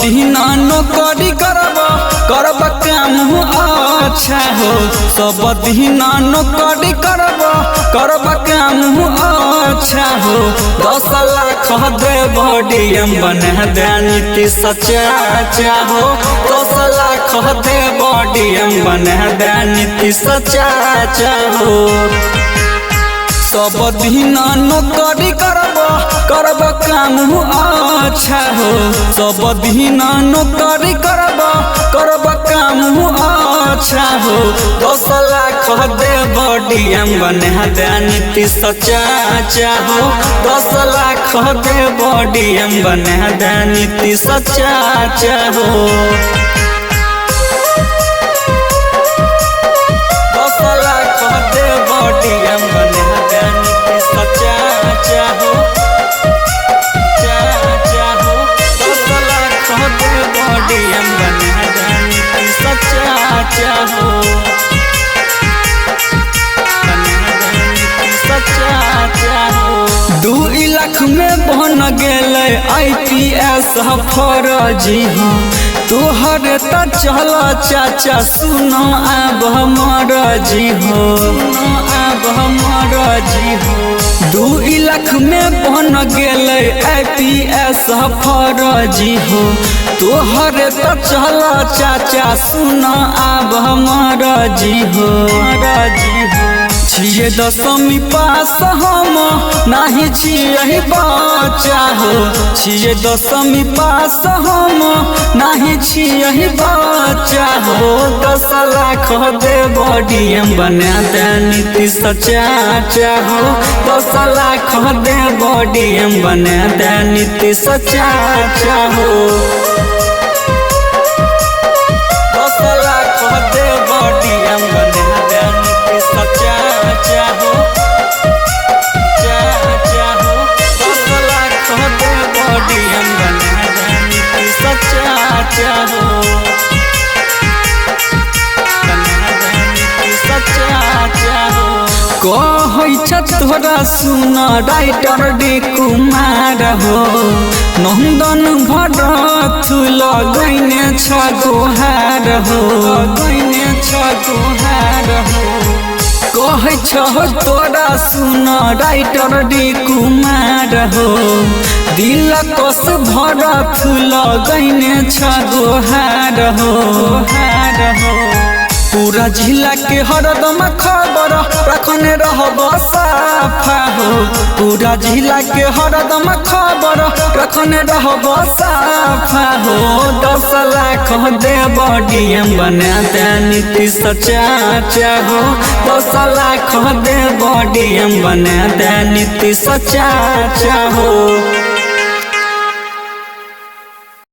दिन नौकरी करब काम अच्छा हो। सब दिन नौकरी करब काम अच्छा हो। 10 लाख दे डीएम बना दे नीतीश चाचा हो। 10 लाख दे डीएम बना दे नीतीश चाचा हो। सब दिन नौकरी करब काम अच्छा हो। सब दिन नौकरी करब काम अच्छा हो। 10 लाख दे डीएम बना दे नीतीश चाचा हो। 10 लाख दे डीएम बना दे नीतीश चाचा हो। 10 लाख दे डीएम बना दे नीतीश चाचा हो। चाचा हो 10 लाख दे डीएम बना दे नीतीश चाचा हो। बना दे नीतीश चाचा हो। 2 लाख में बन गेले IPS फौजी हो। तोहर त चल चाचा सुनो अब हमर जी हो। अब हमर जी हो। 2 लाख में बन गेले IPS फौजी हो। तोहर त चल चाचा सुनो अब हमर जी हो। छिए 10वीं पास हम नहीं छिए बच्चा हो। छिए 10वीं पास हम नहीं छिए बच्चा हो। 10 लाख दे डीएम बना दे नीतीश चाचा हो। 10 लाख दे डीएम बना दे नीतीश चाचा हो। 10 लाख दे डीएम बना दे नीतीश चाचा हो। चाचा हो 10 लाख दे डीएम बना दे नीतीश चाचा हो। बना दे नीतीश चाचा हो। कहै छ तोरा सुन राइटर डी कुमार हो। नंदन भरत लगैने छ गोहार हो। लगैने छ गोहार हो। कहै छ तोरा सुन राइटर डी कुमार हो। दिल कस भरत लगैने छ गोहार हो। गोहार हो। पूरा जिला के हरदम खबर रखने रहब साफा हो। पूरा जिला के हरदम खबर रखने रहब साफा हो। 10 लाख दे डीएम बना दे नीतीश चाचा हो। 10 लाख दे डीएम बना दे नीतीश चाचा हो।